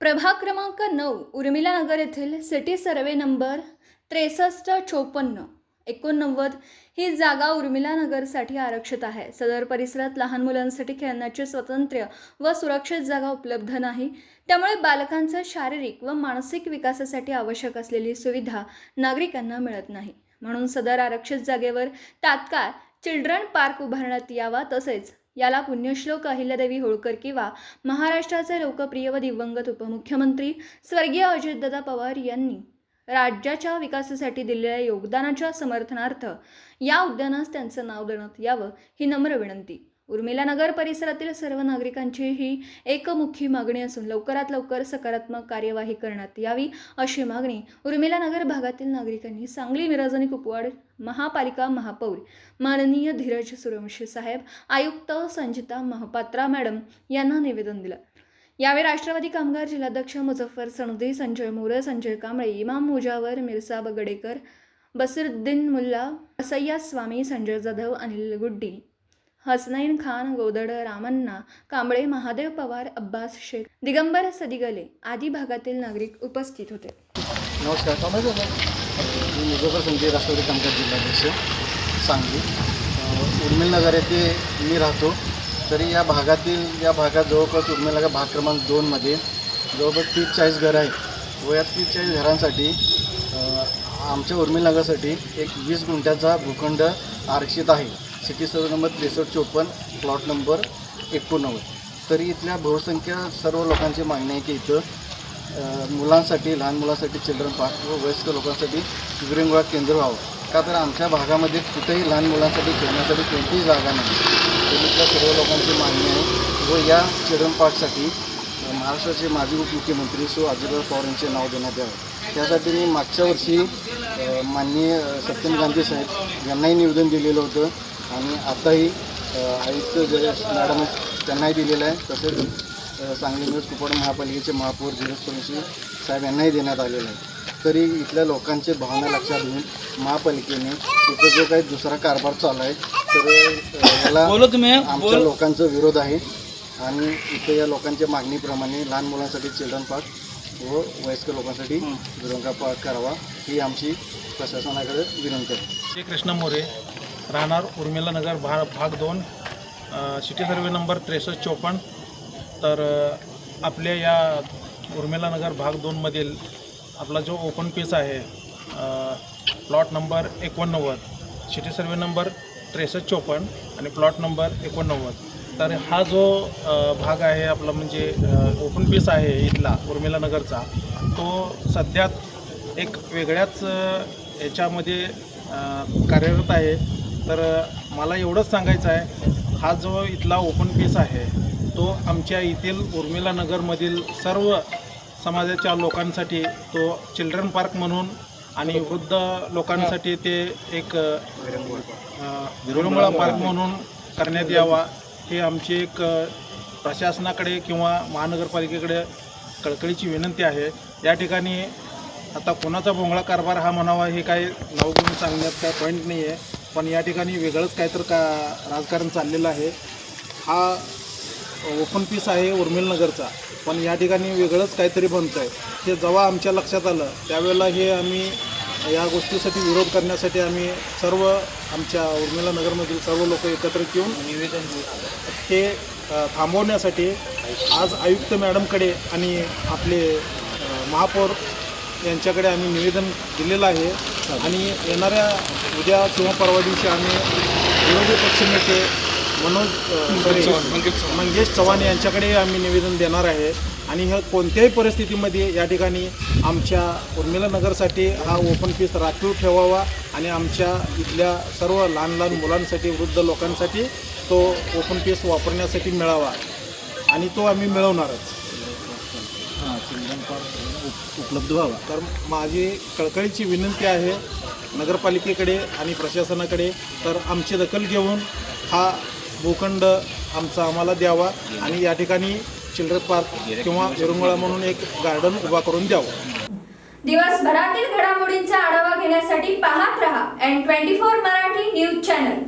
प्रभाग क्रमांक 9 उर्मिला नगर येथील सिटी सर्वे नंबर 6354-89 ही जागा उर्मिला नगरसाठी आरक्षित आहे. सदर परिसरात लहान मुलांसाठी खेळण्याचे स्वातंत्र्य व सुरक्षित जागा उपलब्ध नाही. त्यामुळे बालकांच्या शारीरिक व मानसिक विकासासाठी आवश्यक असलेली सुविधा नागरिकांना मिळत नाही. म्हणून सदर आरक्षित जागेवर तात्काळ चिल्ड्रन पार्क उभारण्यात यावा. तसेच याला पुण्यश्लोक अहिल्यादेवी होळकर किंवा महाराष्ट्राचे लोकप्रिय व दिवंगत उपमुख्यमंत्री स्वर्गीय अजितदादा पवार यांनी राज्याच्या विकासासाठी दिलेल्या योगदानाच्या समर्थनार्थ या उद्यानास त्यांचं नाव देण्यात यावं ही नम्र विनंती. उर्मिला नगर परिसरातील सर्व नागरिकांची ही एकमुखी मागणी असून लवकरात लवकर सकारात्मक कार्यवाही करण्यात यावी अशी मागणी उर्मिला नगर भागातील नागरिकांनी सांगली, मिरज आणि कुपवाड महापालिका महापौर माननीय धीरज सूर्यवंशी साहेब, आयुक्त संजिता महापात्रा मॅडम यांना निवेदन दिलं. यावेळी राष्ट्रवादी कामगार जिल्हाध्यक्ष मुझफ्फर सनदी, संजय मोरे, संजय कांबळे, इमाम मुजावर, मिर्सा बगडेकर, बसीरुद्दीन मुल्ला, असैया स्वामी, संजय जाधव, अनिल गुड्डी, हसनैन खान, गोदड, रामन्ना कांबळे, महादेव पवार, अब्बास शेख, दिगंबर सदिगले आदी भागातील नागरिक उपस्थित होते. नमस्कार. मी मुझफ्फर सनदी, राष्ट्रवादी कामगार जिल्हाध्यक्ष सांगली. उर्मिला नगर येथे मी राहतो. तरी या भागात जवळपास उर्मिला नगर भाग क्रमांक 2मध्ये जवळपास 30-40 घरं आहेत व या 30-40 घरांसाठी आमच्या उर्मिला नगरसाठी एक 20 गुंठ्याचा भूखंड आरक्षित आहे. City survey number 6354 plot number 89. तरी इथल्या बहुसंख्य सर्व लोकांची मागणी आहे की इथं मुलांसाठी, लहान मुलांसाठी चिल्ड्रन पार्क व वयस्कर लोकांसाठी विरंगुळा केंद्र व्हावं. का तर आमच्या भागामध्ये कुठेही लहान मुलांसाठी खेळण्यासाठी कोणतीही जागा नाही. तर इथल्या सर्व लोकांची मागणी आहे व या चिल्ड्रन पार्कसाठी महाराष्ट्राचे माजी उपमुख्यमंत्री अजितदादा पवार यांचे नाव देण्यात यावं. त्यासाठी मी मागच्या वर्षी माननीय सत्यम गांधी साहेब यांनाही निवेदन दिलेलं होतं आणि आताही आयुक्त मॅडम त्यांनाही दिलेलं आहे. तसेच सांगली मिरज कुपवाड महापालिकेचे महापौर धीरज सूर्यवंशी साहेब यांनाही देण्यात आलेलं आहे. तरी इथल्या लोकांचे भावना लक्षात घेऊन महापालिकेने इथं जो काही दुसरा कारभार चालू आहे तर याला आमच्या लोकांचा विरोध आहे आणि इथं या लोकांच्या मागणीप्रमाणे लहान मुलांसाठी चिल्ड्रन पार्क व वयस्कर लोकांसाठी विरंगुळा पार्क करावा ही आमची प्रशासनाकडे विनंती आहे. श्री कृष्ण मोरे, राहणार उर्मिला नगर भाग 2, सिटी सर्वे नंबर 6354. तर आपल्या या उर्मिला नगर भाग 2मधील आपला जो ओपन पीस आहे plot number 89, city survey number 6354 आणि प्लॉट नंबर 89. तर हा जो भाग आहे आपला म्हणजे ओपन पीस आहे इथला उर्मिला नगरचा, तो सध्या एक वेगळ्याच याच्यामध्ये कार्यरत आहे. तर मला एवढंच सांगायचं आहे, हा जो इथला ओपन पीस आहे तो आमच्या येथील उर्मिला नगरमधील सर्व समाजाच्या लोकांसाठी तो चिल्ड्रन पार्क म्हणून आणि वृद्ध लोकांसाठी ते एक विरंगुळा पार्क म्हणून करण्यात यावा हे आमची एक प्रशासनाकडे किंवा महानगरपालिकेकडे कळकळीची विनंती आहे. या ठिकाणी आता कोणाचा भोंगळा कारभार हा म्हणावा हे काही नाव घेऊन सांगण्यात काय पॉईंट नाही आहे, पण या ठिकाणी वेगळंच काहीतरी राजकारण चाललेलं आहे. हा ओपन पीस आहे उर्मिला नगरचा, पण या ठिकाणी वेगळंच काहीतरी बनतं आहे. हे जेव्हा आमच्या लक्षात आलं त्यावेळेला हे आम्ही या गोष्टीसाठी विरोध करण्यासाठी आम्ही सर्व आमच्या उर्मिला नगरमधील सर्व लोक एकत्रित येऊन निवेदन हे थांबवण्यासाठी आज आयुक्त मॅडमकडे आणि आपले महापौर यांच्याकडे आम्ही निवेदन दिलेलं आहे. आणि येणाऱ्या उद्या किंवा परवा दिवशी आम्ही विरोधी पक्षनेते मंगेश चव्हाण यांच्याकडे आम्ही निवेदन देणार आहे. आणि ह्या कोणत्याही परिस्थितीमध्ये या ठिकाणी आमच्या उर्मिला नगरसाठी हा ओपन पीस राखीव ठेवावा आणि आमच्या इथल्या सर्व लहान लहान मुलांसाठी, वृद्ध लोकांसाठी तो ओपन पीस वापरण्यासाठी मिळावा आणि तो आम्ही मिळवणारच. चिल्ड्रन पार्क उपलब्ध व्हावा. तर माझी कळकळीची विनंती आहे नगरपालिकेकडे आणि प्रशासनाकडे, तर आमची दखल घेऊन हा भूखंड आम्हाला द्यावा आणि या ठिकाणी चिल्ड्रन पार्क किंवा विरंगुळा म्हणून एक गार्डन उभा करून द्यावं. दिवसभरातील घडामोडींचा आढावा घेण्यासाठी पाहत रहा N24 मराठी न्यूज चॅनल.